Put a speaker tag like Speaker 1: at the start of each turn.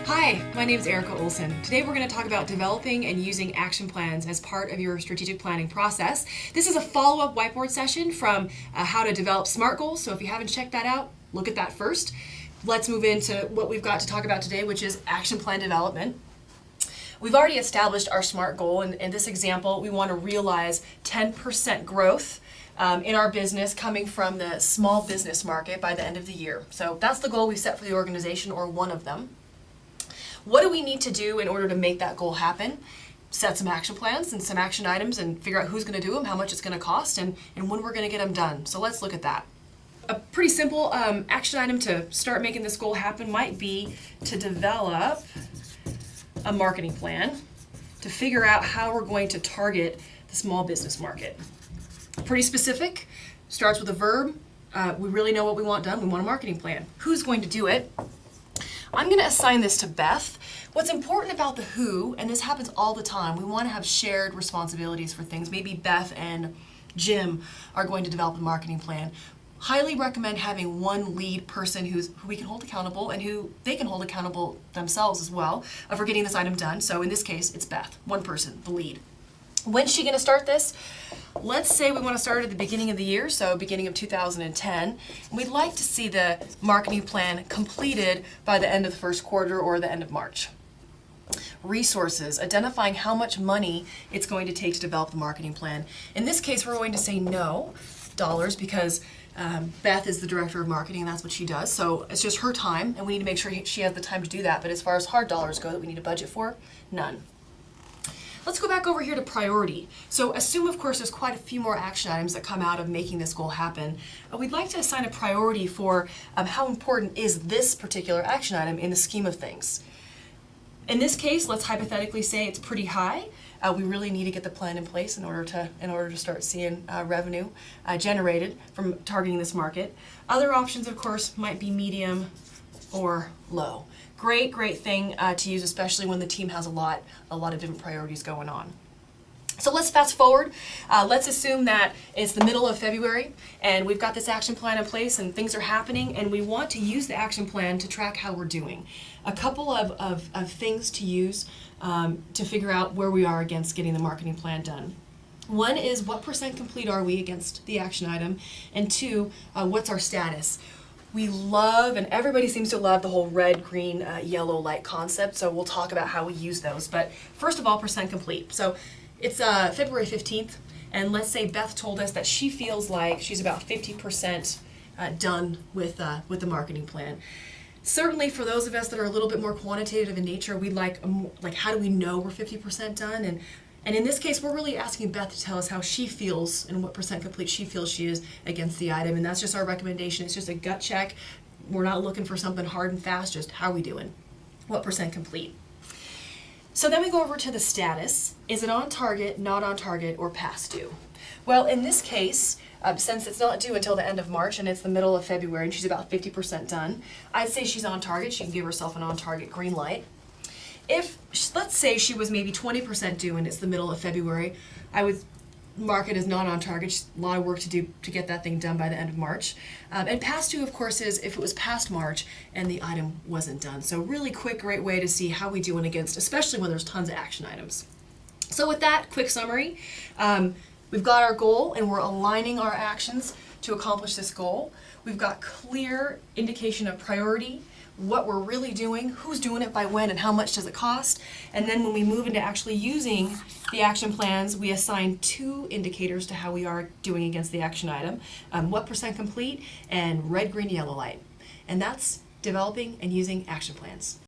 Speaker 1: Hi, my name is Erica Olson. Today we're going to talk about developing and using action plans as part of your strategic planning process. This is a follow-up whiteboard session from how to develop SMART goals, so if you haven't checked that out, look at that first. Let's move into what we've got to talk about today, which is action plan development. We've already established our SMART goal. In this example, we want to realize 10% growth in our business coming from the small business market by the end of the year. So that's the goal we set for the organization, or one of them. What do we need to do in order to make that goal happen? Set some action plans and some action items and figure out who's going to do them, how much it's going to cost, and when we're going to get them done. So let's look at that. A pretty simple action item to start making this goal happen might be to develop a marketing plan to figure out how we're going to target the small business market. Pretty specific, starts with a verb. We really know what we want done. We want a marketing plan. Who's going to do it? I'm going to assign this to Beth. What's important about the who, and this happens all the time, we want to have shared responsibilities for things. Maybe Beth and Jim are going to develop a marketing plan. Highly recommend having one lead person who we can hold accountable and who they can hold accountable themselves as well for getting this item done. So in this case, it's Beth, one person, the lead. When's she going to start this? Let's say we want to start at the beginning of the year, so beginning of 2010. We'd like to see the marketing plan completed by the end of the first quarter or the end of March. Resources, identifying how much money it's going to take to develop the marketing plan. In this case, we're going to say no dollars because Beth is the director of marketing and that's what she does. So it's just her time and we need to make sure she has the time to do that. But as far as hard dollars go that we need a budget for, none. Let's go back over here to priority. So assume, of course, there's quite a few more action items that come out of making this goal happen. We'd like to assign a priority for how important is this particular action item in the scheme of things. In this case, let's hypothetically say it's pretty high. We really need to get the plan in place in order to start seeing revenue generated from targeting this market. Other options, of course, might be medium or low. Great thing to use, especially when the team has a lot of different priorities going on. So let's fast forward. Let's assume that it's the middle of February and we've got this action plan in place and things are happening and we want to use the action plan to track how we're doing. A couple of things to use to figure out where we are against getting the marketing plan done. One is what % complete are we against the action item, and two, what's our status? We love, and everybody seems to love, the whole red, green, yellow light concept, so we'll talk about how we use those. But first of all, % complete. So it's February 15th, and let's say Beth told us that she feels like she's about 50% done with the marketing plan. Certainly for those of us that are a little bit more quantitative in nature, we'd like how do we know we're 50% done? And in this case, we're really asking Beth to tell us how she feels and what % complete she feels she is against the item. And that's just our recommendation. It's just a gut check. We're not looking for something hard and fast, just how are we doing? What % complete? So then we go over to the status. Is it on target, not on target, or past due? Well, in this case, since it's not due until the end of March and it's the middle of February and she's about 50% done, I'd say she's on target. She can give herself an on-target green light. If, let's say she was maybe 20% due and it's the middle of February, I would mark it as not on target. Just a lot of work to do to get that thing done by the end of March. And past due, of course, is if it was past March and the item wasn't done. So really quick, great way to see how we doing against, especially when there's tons of action items. So with that quick summary, we've got our goal and we're aligning our actions to accomplish this goal. We've got clear indication of priority, what we're really doing, who's doing it by when, and how much does it cost. And then when we move into actually using the action plans, we assign 2 indicators to how we are doing against the action item, what % complete and red, green, yellow light. And that's developing and using action plans.